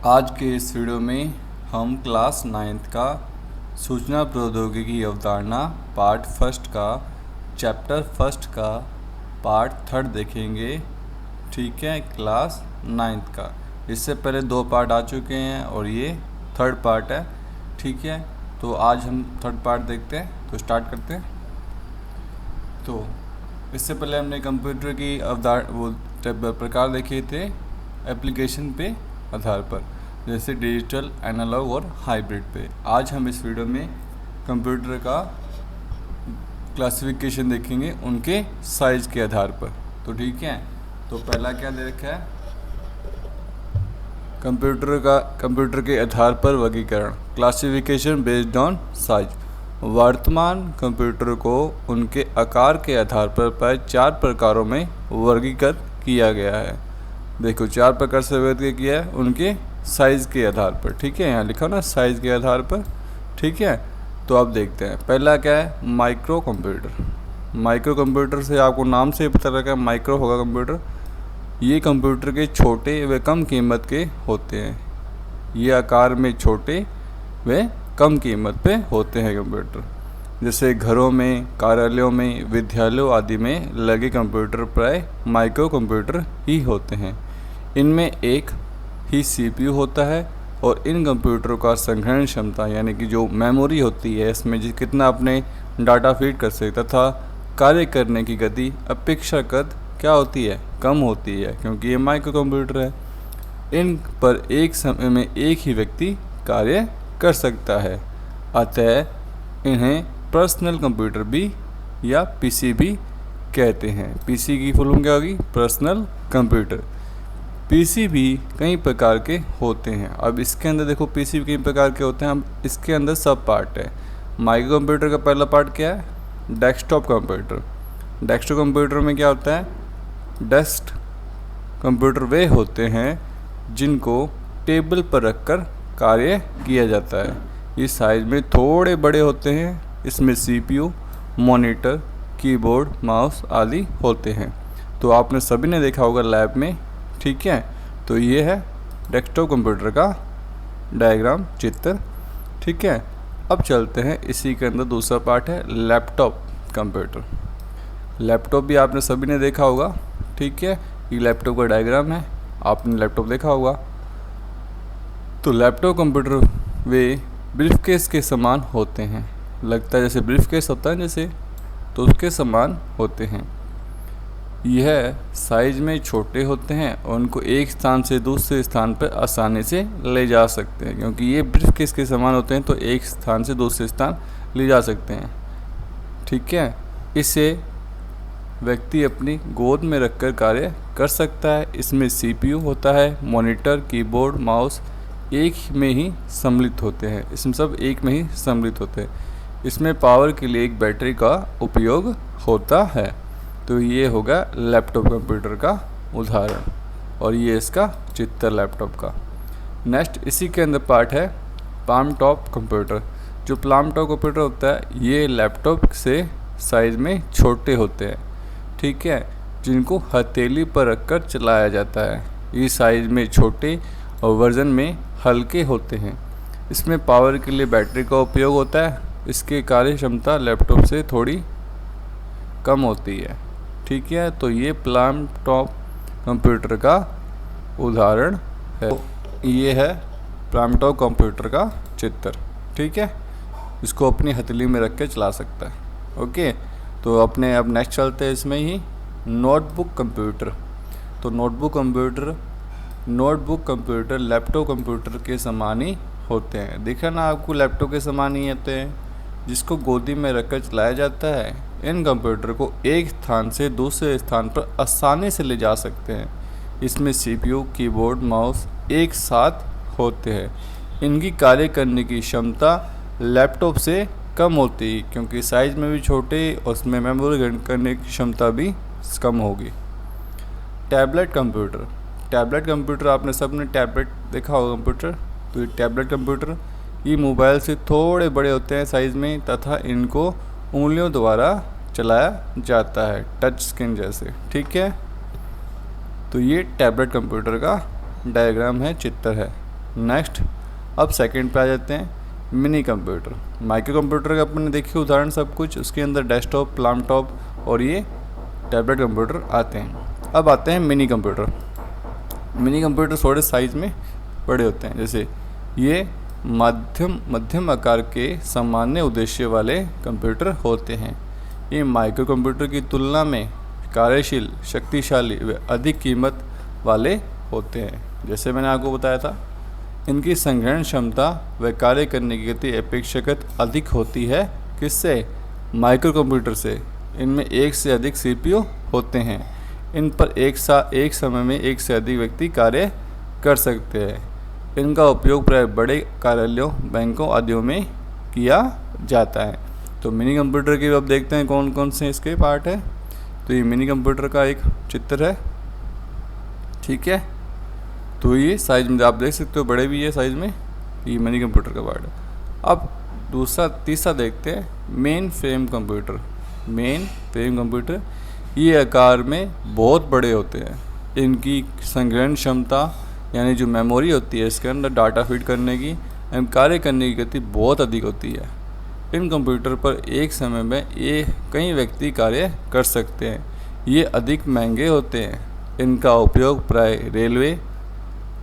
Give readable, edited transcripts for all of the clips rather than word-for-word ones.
आज के इस वीडियो में हम क्लास 9th का सूचना प्रौद्योगिकी अवधारणा पार्ट फर्स्ट का चैप्टर फर्स्ट का पार्ट थर्ड देखेंगे। ठीक है, क्लास 9th का। इससे पहले 2 पार्ट आ चुके हैं और ये थर्ड पार्ट है। ठीक है, तो आज हम थर्ड पार्ट देखते हैं, तो स्टार्ट करते हैं। तो इससे पहले हमने कंप्यूटर की प्रकार देखे थे एप्लीकेशन पे आधार पर, जैसे डिजिटल, एनालॉग और हाइब्रिड पे। आज हम इस वीडियो में कंप्यूटर का क्लासिफिकेशन देखेंगे उनके साइज़ के आधार पर। तो ठीक है, तो पहला क्या दे रखा है, कंप्यूटर के आधार पर वर्गीकरण, क्लासिफिकेशन बेस्ड ऑन साइज। वर्तमान कंप्यूटर को उनके आकार के आधार पर 4 प्रकारों में वर्गीकृत किया गया है। देखो 4 प्रकार से वर्गीकृत किया है उनके साइज़ के आधार पर। ठीक है, यहाँ लिखा ना साइज़ के आधार पर। ठीक है, तो अब देखते हैं। पहला क्या है, माइक्रो कंप्यूटर। माइक्रो कंप्यूटर से आपको नाम से पता लगा माइक्रो होगा कंप्यूटर। ये कंप्यूटर के छोटे व कम कीमत के होते हैं। ये आकार में छोटे व कम कीमत पे होते हैं कंप्यूटर। जैसे घरों में, कार्यालयों में, विद्यालयों आदि में लगे कंप्यूटर प्राय माइक्रो कंप्यूटर ही होते हैं। इनमें एक ही सीपीयू होता है और इन कंप्यूटरों का संग्रहण क्षमता यानी कि जो मेमोरी होती है, इसमें कितना अपने डाटा फीड कर सकते तथा कार्य करने की गति अपेक्षाकृत क्या होती है, कम होती है, क्योंकि ये माइक्रो कंप्यूटर है। इन पर एक समय में एक ही व्यक्ति कार्य कर सकता है, अतः इन्हें पर्सनल कंप्यूटर भी या पीसी भी कहते हैं। पीसी की फुल फॉर्म क्या होगी, पर्सनल कंप्यूटर। पीसी भी कई प्रकार के होते हैं। अब इसके अंदर देखो पीसी भी कई प्रकार के होते हैं। अब इसके अंदर सब पार्ट है। माइक्रो कंप्यूटर का पहला पार्ट क्या है, डेस्कटॉप कंप्यूटर। डेस्कटॉप कंप्यूटर में क्या होता है, डेस्क कंप्यूटर वे होते हैं जिनको टेबल पर रखकर कार्य किया जाता है। ये साइज में थोड़े बड़े होते हैं। इसमें सीपीयू, मॉनिटर, कीबोर्ड, माउस आदि होते हैं। तो आपने सभी ने देखा होगा लैब में। ठीक है, तो ये है डेस्कटॉप कंप्यूटर का डायग्राम, चित्र। ठीक है, अब चलते हैं इसी के अंदर दूसरा पार्ट है लैपटॉप कंप्यूटर। लैपटॉप भी आपने सभी ने देखा होगा। ठीक है, ये लैपटॉप का डायग्राम है, आपने लैपटॉप देखा होगा। तो लैपटॉप कंप्यूटर वे ब्रीफकेस के समान होते हैं। लगता है जैसे ब्रीफकेस होता है जैसे, तो उसके समान होते हैं। यह साइज में छोटे होते हैं और उनको एक स्थान से दूसरे स्थान पर आसानी से ले जा सकते हैं। क्योंकि ये ब्रीफकेस के समान होते हैं तो एक स्थान से दूसरे स्थान ले जा सकते हैं। ठीक है, इसे व्यक्ति अपनी गोद में रखकर कार्य कर सकता है। इसमें सीपीयू होता है, मॉनिटर, कीबोर्ड, माउस एक में ही सम्मिलित होते हैं। इसमें सब एक में ही सम्मिलित होते हैं। इसमें पावर के लिए एक बैटरी का उपयोग होता है। तो ये होगा लैपटॉप कंप्यूटर का उदाहरण और ये इसका चित्र लैपटॉप का। नेक्स्ट इसी के अंदर पार्ट है पाम टॉप कंप्यूटर। जो पाम टॉप कंप्यूटर होता है ये लैपटॉप से साइज में छोटे होते हैं। ठीक है, जिनको हथेली पर रखकर चलाया जाता है। ये साइज में छोटे और वजन में हल्के होते हैं। इसमें पावर के लिए बैटरी का उपयोग होता है। इसकी कार्य क्षमता लैपटॉप से थोड़ी कम होती है। ठीक है, तो ये पाम टॉप कंप्यूटर का उदाहरण है। ये है पाम टॉप कंप्यूटर का चित्र। ठीक है, इसको अपनी हथेली में रख के चला सकता है। ओके, तो अपने अब नेक्स्ट चलते हैं इसमें ही नोटबुक कंप्यूटर। तो नोटबुक कंप्यूटर लैपटॉप कंप्यूटर के समान ही होते हैं। देखा ना आपको, लैपटॉप के समान ही होते हैं, जिसको गोदी में रखकर चलाया जाता है। इन कंप्यूटर को एक स्थान से दूसरे स्थान पर आसानी से ले जा सकते हैं। इसमें सीपीयू, कीबोर्ड, माउस एक साथ होते हैं। इनकी कार्य करने की क्षमता लैपटॉप से कम होती है, क्योंकि साइज में भी छोटे और उसमें मेमोरी करने की क्षमता भी कम होगी। टैबलेट कंप्यूटर आपने सबने टैबलेट देखा होगा कंप्यूटर। तो ये टैबलेट कंप्यूटर ये मोबाइल से थोड़े बड़े होते हैं साइज़ में तथा इनको उंगलियों द्वारा चलाया जाता है, टच स्क्रीन जैसे। ठीक है, तो ये टैबलेट कंप्यूटर का डायग्राम है, चित्र है। नेक्स्ट, अब सेकंड पे आ जाते हैं, मिनी कंप्यूटर। माइक्रो कंप्यूटर का अपन ने देखिए उदाहरण सब कुछ, उसके अंदर डेस्कटॉप, लैपटॉप और ये टैबलेट कंप्यूटर आते हैं। अब आते हैं मिनी कंप्यूटर। मिनी कंप्यूटर थोड़े साइज़ में बड़े होते हैं, जैसे ये मध्यम आकार के सामान्य उद्देश्य वाले कंप्यूटर होते हैं। ये माइक्रो कंप्यूटर की तुलना में कार्यशील, शक्तिशाली व अधिक कीमत वाले होते हैं। जैसे मैंने आपको बताया था, इनकी संग्रहण क्षमता व कार्य करने की गति अपेक्षाकृत अधिक होती है। किससे? माइक्रो कंप्यूटर से। इनमें एक से अधिक सीपीयू होते हैं। इन पर एक समय में एक से अधिक व्यक्ति कार्य कर सकते हैं। इनका उपयोग प्राय बड़े कार्यालयों, बैंकों आदियों में किया जाता है। तो मिनी कंप्यूटर के अब देखते हैं कौन कौन से इसके पार्ट है। तो ये मिनी कंप्यूटर का एक चित्र है, ठीक है। तो ये साइज़ में आप देख सकते हो, बड़े भी है साइज़ में, ये मिनी कंप्यूटर का पार्ट है। अब तीसरा देखते हैं, main frame computer. Main frame computer ये आकार में बहुत बड़े होते हैं। इनकी संग्रहण क्षमता यानी जो मेमोरी होती है इसके अंदर डाटा फीड करने की एवं कार्य करने की गति बहुत अधिक होती है। इन कंप्यूटर पर एक समय में कई व्यक्ति कार्य कर सकते हैं। ये अधिक महंगे होते हैं। इनका उपयोग प्राय रेलवे,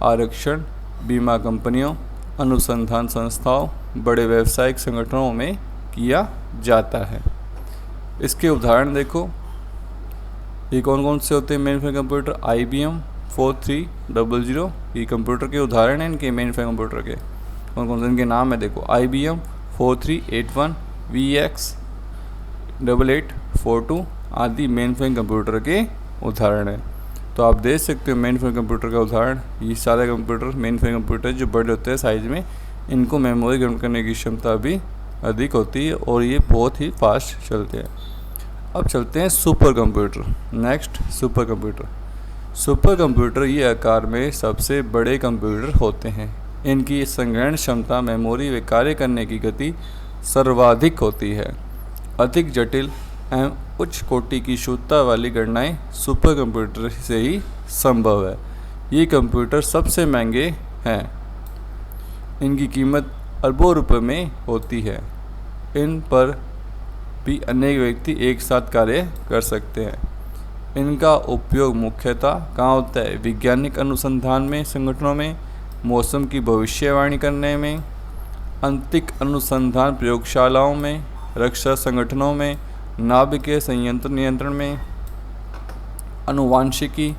आरक्षण, बीमा कंपनियों, अनुसंधान संस्थाओं, बड़े व्यावसायिक संगठनों में किया जाता है। इसके उदाहरण देखो, ये कौन कौन से होते हैं मेन फ्रेम कंप्यूटर। IBM 4300, ये कंप्यूटर के उदाहरण हैं इनके मेन फ्रेम कंप्यूटर के। कौन कौन से इनके नाम है देखो, IBM 4381, VX 8842 आदि मेन फ्रेम कंप्यूटर के उदाहरण हैं। तो आप देख सकते हो मेन फ्रेम कंप्यूटर का उदाहरण, ये सारे कंप्यूटर मेन फ्रेम कंप्यूटर जो बड़े होते हैं साइज़ में, इनको मेमोरी ग्रहण करने की क्षमता भी अधिक होती है और ये बहुत ही फास्ट चलते हैं। अब चलते हैं super computer. Next, super computer. Super computer ये आकार में सबसे बड़े कंप्यूटर होते हैं। इनकी संग्रहण क्षमता, मेमोरी व कार्य करने की गति सर्वाधिक होती है। अधिक जटिल एवं उच्च कोटि की शुद्धता वाली गणनाएं सुपर कंप्यूटर से ही संभव है। ये कंप्यूटर सबसे महंगे हैं। इनकी कीमत अरबों रुपए में होती है। इन पर भी अनेक व्यक्ति एक साथ कार्य कर सकते हैं। इनका उपयोग मुख्यतः कहाँ होता है? वैज्ञानिक अनुसंधान में, संगठनों में, मौसम की भविष्यवाणी करने में, अंतरिक्ष अनुसंधान प्रयोगशालाओं में, रक्षा संगठनों में, नाभिकीय संयंत्र नियंत्रण में, आनुवांशिकी,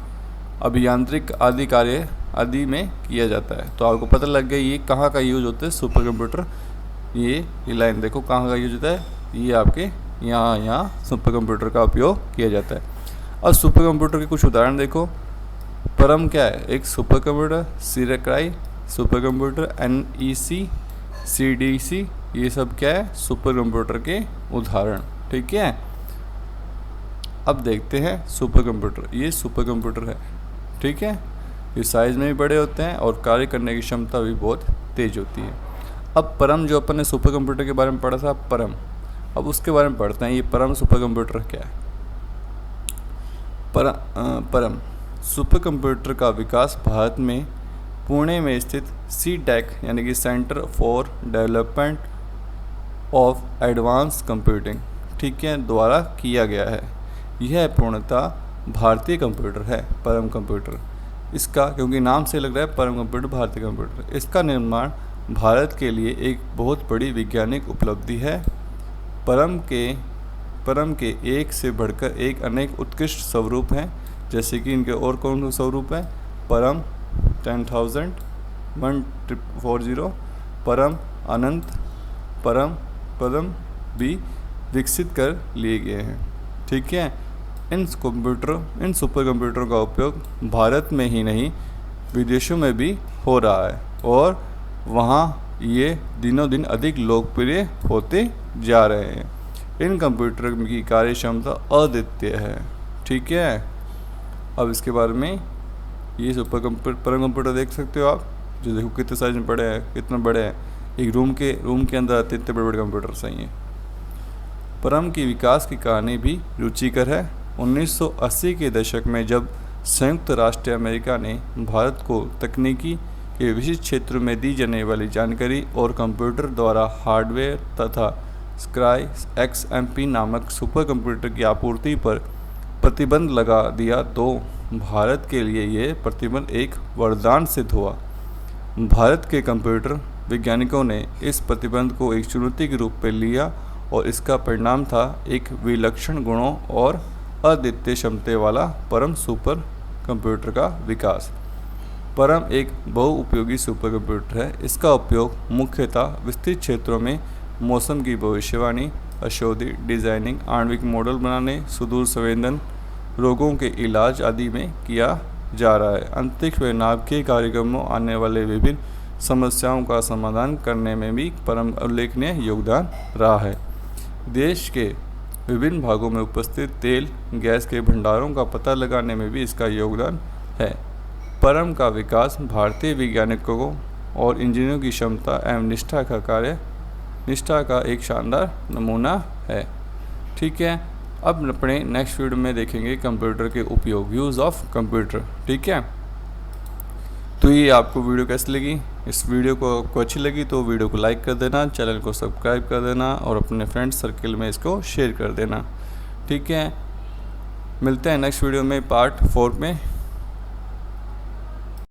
अभियांत्रिक आदि कार्य आदि में किया जाता है। तो आपको पता लग गया ये कहाँ का यूज होता है सुपर कंप्यूटर। ये लाइन देखो कहाँ का यूज होता है, ये आपके यहाँ सुपर कंप्यूटर का उपयोग किया जाता है। अब सुपर कंप्यूटर के कुछ उदाहरण देखो। परम क्या है? एक सुपर कंप्यूटर। सिरेक्राई सुपर कंप्यूटर, NEC, CDC, ये सब क्या है? सुपर कंप्यूटर के उदाहरण, ठीक है। अब देखते हैं सुपर कंप्यूटर। ये सुपर कंप्यूटर है, ठीक है। ये साइज़ में भी बड़े होते हैं और कार्य करने की क्षमता भी बहुत तेज़ होती है। अब परम, जो अपन ने सुपर कंप्यूटर के बारे में पढ़ा था, परम, अब उसके बारे में पढ़ते हैं। ये परम सुपर कंप्यूटर क्या है? परम सुपर कंप्यूटर का विकास भारत में पुणे में स्थित CDEC यानी कि centre for development of advance computing, ठीक है, द्वारा किया गया है। यह पूर्णतः भारतीय कंप्यूटर है, परम कंप्यूटर। इसका, क्योंकि नाम से लग रहा है परम कंप्यूटर भारतीय कंप्यूटर, इसका निर्माण भारत के लिए एक बहुत बड़ी वैज्ञानिक उपलब्धि है। परम के एक से बढ़कर एक अनेक उत्कृष्ट स्वरूप हैं, जैसे कि इनके और कौन से स्वरूप हैं? परम 10,000, 1,440, परम अनंत, पदम भी विकसित कर लिए गए हैं, ठीक है। इन सुपर कंप्यूटरों का उपयोग भारत में ही नहीं विदेशों में भी हो रहा है और वहाँ ये दिनों दिन अधिक लोकप्रिय होते जा रहे हैं। इन कंप्यूटर की कार्य क्षमता अद्वितीय है, ठीक है। अब इसके बारे में, ये परम कंप्यूटर देख सकते हो आप, जो देखो कितने साइज में बड़े हैं, कितना बड़े हैं। एक रूम के अंदर आते इतने बड़े बड़े कंप्यूटर सही हैं। परम की विकास की कहानी भी रुचिकर है। 1980 के दशक में जब संयुक्त राष्ट्र अमेरिका ने भारत को तकनीकी के विशिष्ट क्षेत्र में दी जाने वाली जानकारी और कंप्यूटर द्वारा हार्डवेयर तथा स्क्राई XMP नामक सुपर कंप्यूटर की आपूर्ति पर प्रतिबंध लगा दिया तो भारत के लिए ये प्रतिबंध एक वरदान सिद्ध हुआ। भारत के कंप्यूटर वैज्ञानिकों ने इस प्रतिबंध को एक चुनौती के रूप में लिया और इसका परिणाम था एक विलक्षण गुणों और अद्वितीय क्षमता वाला परम सुपर कंप्यूटर का विकास। परम एक बहुउपयोगी सुपर कंप्यूटर है। इसका उपयोग मुख्यतः विस्तृत क्षेत्रों में मौसम की भविष्यवाणी, औषधि डिजाइनिंग, आणविक मॉडल बनाने, सुदूर संवेदन, रोगों के इलाज आदि में किया जा रहा है। अंतरिक्ष व नाभिकीय कार्यक्रमों आने वाले विभिन्न समस्याओं का समाधान करने में भी परम उल्लेखनीय योगदान रहा है। देश के विभिन्न भागों में उपस्थित तेल गैस के भंडारों का पता लगाने में भी इसका योगदान है। परम का विकास भारतीय वैज्ञानिकों और इंजीनियरों की क्षमता एवं निष्ठा का एक शानदार नमूना है। ठीक है, अब अपने नेक्स्ट वीडियो में देखेंगे कंप्यूटर के उपयोग, यूज़ ऑफ कंप्यूटर। ठीक है, तो ये आपको वीडियो कैसी लगी? इस वीडियो को आपको अच्छी लगी तो वीडियो को लाइक कर देना, चैनल को सब्सक्राइब कर देना और अपने फ्रेंड्स सर्कल में इसको शेयर कर देना। ठीक है, मिलते हैं नेक्स्ट वीडियो में पार्ट 4 में।